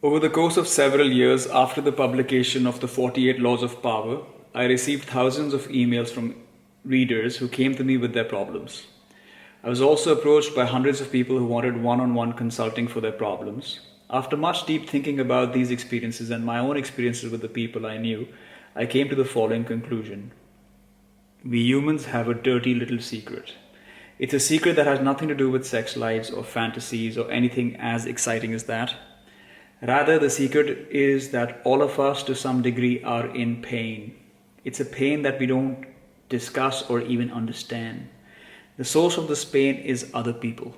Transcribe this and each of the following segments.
Over the course of several years after the publication of the 48 Laws of Power, I received thousands of emails from readers who came to me with their problems. I was also approached by hundreds of people who wanted one-on-one consulting for their problems. After much deep thinking about these experiences and my own experiences with the people I knew, I came to the following conclusion. We humans have a dirty little secret. It's a secret that has nothing to do with sex lives or fantasies or anything as exciting as that. Rather, the secret is that all of us to some degree are in pain. It's a pain that we don't discuss or even understand. The source of this pain is other people.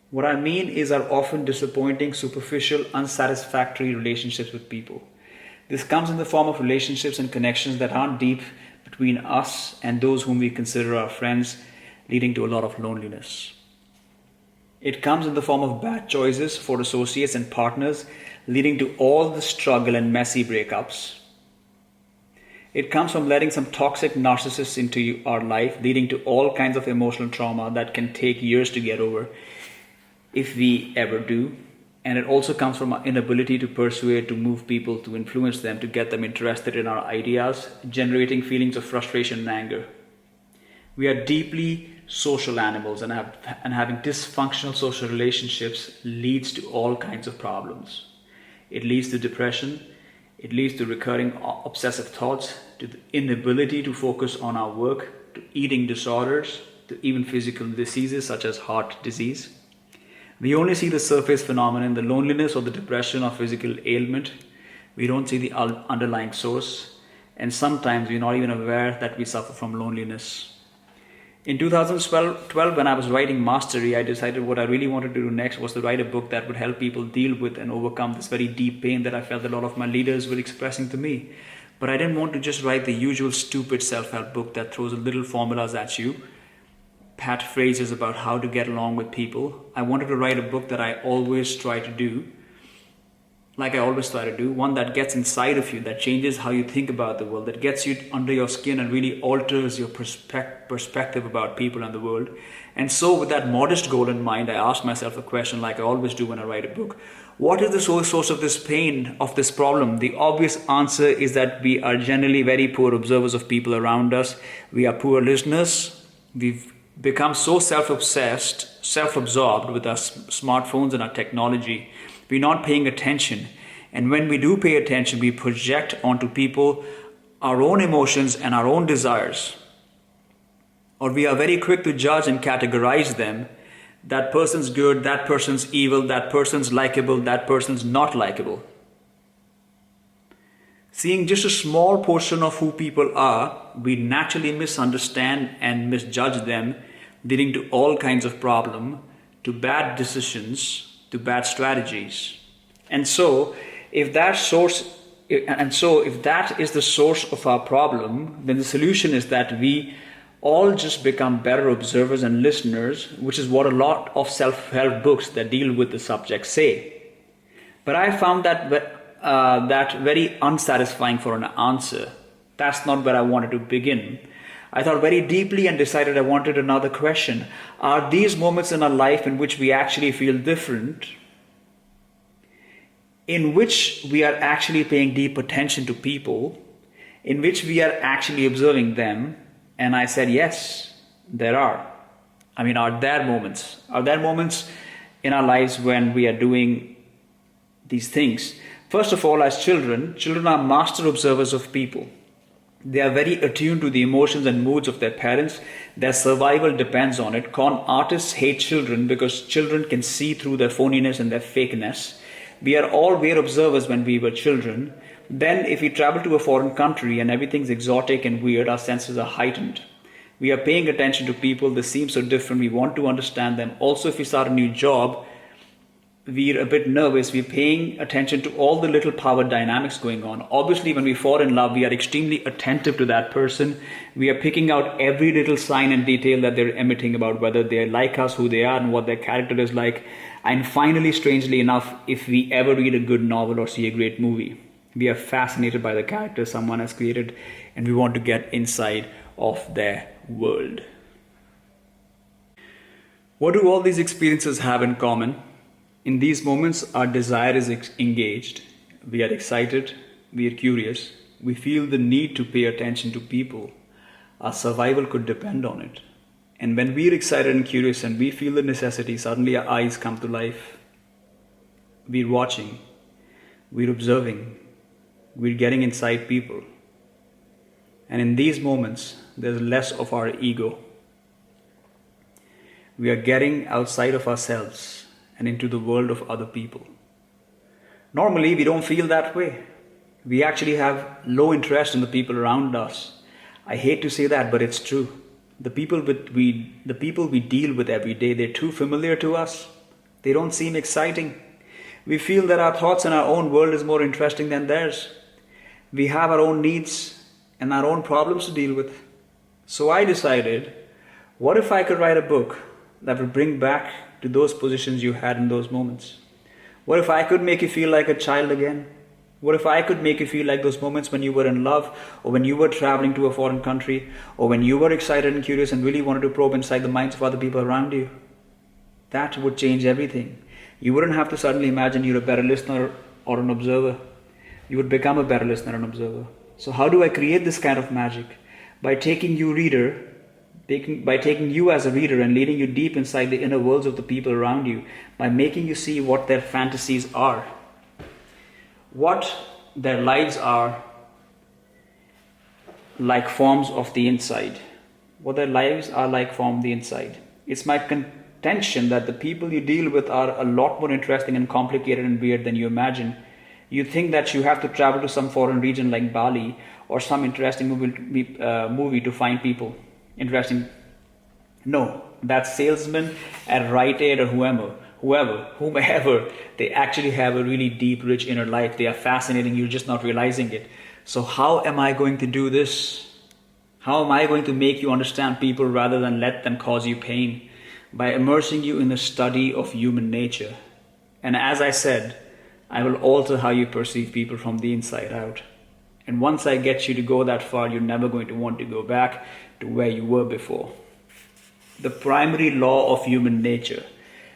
What I mean is our often disappointing, superficial, unsatisfactory relationships with people. This comes in the form of relationships and connections that aren't deep between us and those whom we consider our friends, leading to a lot of loneliness. It comes in the form of bad choices for associates and partners, leading to all the struggle and messy breakups. It comes from letting some toxic narcissists into our life, leading to all kinds of emotional trauma that can take years to get over, if we ever do. And it also comes from our inability to persuade, to move people, to influence them, to get them interested in our ideas, generating feelings of frustration and anger. We are deeply social animals, and having dysfunctional social relationships leads to all kinds of problems. It leads to depression, it leads to recurring obsessive thoughts, to the inability to focus on our work, to eating disorders, to even physical diseases such as heart disease. We only see the surface phenomenon, the loneliness or the depression or physical ailment. We don't see the underlying source, and sometimes we're not even aware that we suffer from loneliness. In 2012, when I was writing Mastery, I decided what I really wanted to do next was to write a book that would help people deal with and overcome this very deep pain that I felt a lot of my leaders were expressing to me. But I didn't want to just write the usual stupid self-help book that throws little formulas at you, pat phrases about how to get along with people. I wanted to write a book that I always try to do, one that gets inside of you, that changes how you think about the world, that gets you under your skin and really alters your perspective about people and the world. And so with that modest goal in mind, I asked myself a question like I always do when I write a book. What is the source of this pain, of this problem? The obvious answer is that we are generally very poor observers of people around us. We are poor listeners. We've become so self-obsessed, self-absorbed with our smartphones and our technology. We're not paying attention. And when we do pay attention, we project onto people our own emotions and our own desires. Or we are very quick to judge and categorize them. That person's good, that person's evil, that person's likable, that person's not likable. Seeing just a small portion of who people are, we naturally misunderstand and misjudge them, leading to all kinds of problems, to bad decisions, to bad strategies. And so if that is the source of our problem, then the solution is that we all just become better observers and listeners, which is what a lot of self-help books that deal with the subject say. But I found that very unsatisfying for an answer. That's not where I wanted to begin. I thought very deeply and decided I wanted another question. Are these moments in our life in which we actually feel different, in which we are actually paying deep attention to people, in which we are actually observing them? And I said, yes, there are. Are there moments? Are there moments in our lives when we are doing these things? First of all, as children are master observers of people. They are very attuned to the emotions and moods of their parents. Their survival depends on it. Con artists hate children because children can see through their phoniness and their fakeness. We are all weird observers when we were children. Then if we travel to a foreign country and everything's exotic and weird, our senses are heightened. We are paying attention to people. They seem so different. We want to understand them. Also, if we start a new job, we're a bit nervous. We're paying attention to all the little power dynamics going on. Obviously, when we fall in love, we are extremely attentive to that person. We are picking out every little sign and detail that they're emitting about whether they're like us, who they are, and what their character is like. And finally, strangely enough, if we ever read a good novel or see a great movie, we are fascinated by the character someone has created, and we want to get inside of their world. What do all these experiences have in common? In these moments, our desire is engaged. We are excited, we are curious, we feel the need to pay attention to people. Our survival could depend on it. And when we're excited and curious and we feel the necessity, suddenly our eyes come to life. We're watching, we're observing, we're getting inside people. And in these moments, there's less of our ego. We are getting outside of ourselves and into the world of other people. Normally, we don't feel that way. We actually have low interest in the people around us. I hate to say that, but it's true. The people we deal with every day, they're too familiar to us. They don't seem exciting. We feel that our thoughts and our own world is more interesting than theirs. We have our own needs and our own problems to deal with. So I decided, what if I could write a book that would bring back to those positions you had in those moments? What if I could make you feel like a child again? What if I could make you feel like those moments when you were in love, or when you were traveling to a foreign country, or when you were excited and curious and really wanted to probe inside the minds of other people around you? That would change everything. You wouldn't have to suddenly imagine you're a better listener or an observer. You would become a better listener and observer. So how do I create this kind of magic? By taking you as a reader and leading you deep inside the inner worlds of the people around you, by making you see what their fantasies are, what their lives are like forms of the inside. What their lives are like from the inside. It's my contention that the people you deal with are a lot more interesting and complicated and weird than you imagine. You think that you have to travel to some foreign region like Bali or some interesting movie to find people interesting. No, that salesman at Rite Aid or whomever, they actually have a really deep, rich inner life. They are fascinating, you're just not realizing it. So how am I going to do this? How am I going to make you understand people rather than let them cause you pain? By immersing you in the study of human nature. And as I said, I will alter how you perceive people from the inside out. And once I get you to go that far, you're never going to want to go back to where you were before. The primary law of human nature.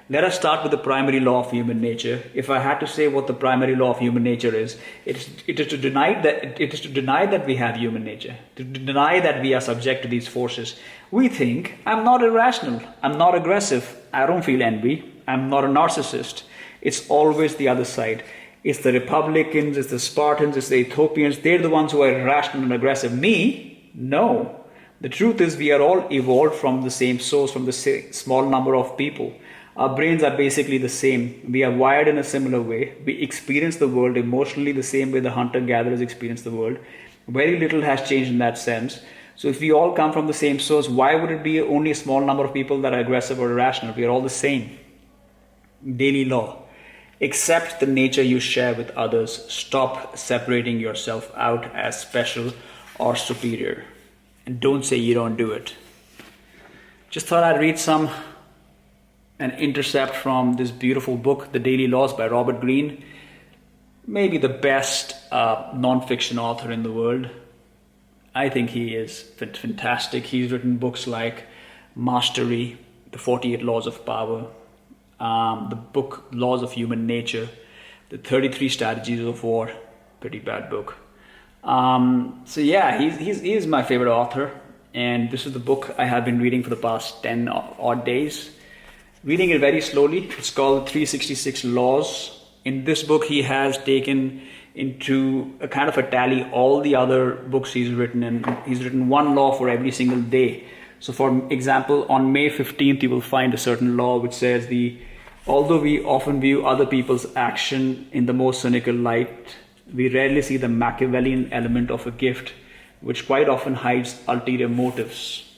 Let us start with the primary law of human nature. If I had to say what the primary law of human nature is, it is to deny that we have human nature, to deny that we are subject to these forces. We think, I'm not irrational, I'm not aggressive, I don't feel envy, I'm not a narcissist. It's always the other side. It's the Republicans, it's the Spartans, it's the Ethiopians, they're the ones who are irrational and aggressive. Me? No. The truth is we are all evolved from the same source, from the small number of people. Our brains are basically the same. We are wired in a similar way. We experience the world emotionally the same way the hunter-gatherers experience the world. Very little has changed in that sense. So if we all come from the same source, why would it be only a small number of people that are aggressive or irrational? We are all the same. Daily law. Accept the nature you share with others. Stop separating yourself out as special or superior. And don't say you don't do it. Just thought I'd read an intercept from this beautiful book, The Daily Laws by Robert Greene. Maybe the best non-fiction author in the world. I think he is fantastic. He's written books like Mastery, The 48 Laws of Power, the book Laws of Human Nature, The 33 Strategies of War. Pretty bad book. So yeah, he's my favorite author, and this is the book I have been reading for the past 10 odd days. Reading it very slowly. It's called 366 Laws. In this book, he has taken into a kind of a tally all the other books he's written, and he's written one law for every single day. So for example, on May 15th, you will find a certain law which says although we often view other people's action in the most cynical light, we rarely see the Machiavellian element of a gift, which quite often hides ulterior motives.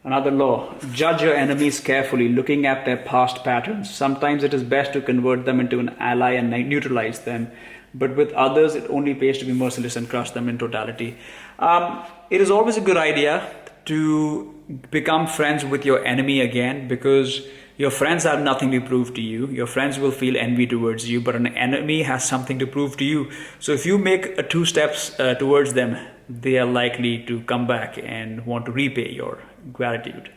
Another law, judge your enemies carefully, looking at their past patterns. Sometimes it is best to convert them into an ally and neutralize them, but with others it only pays to be merciless and crush them in totality. It is always a good idea to become friends with your enemy again, because your friends have nothing to prove to you. Your friends will feel envy towards you, but an enemy has something to prove to you. So if you make 2 steps towards them, they are likely to come back and want to repay your gratitude.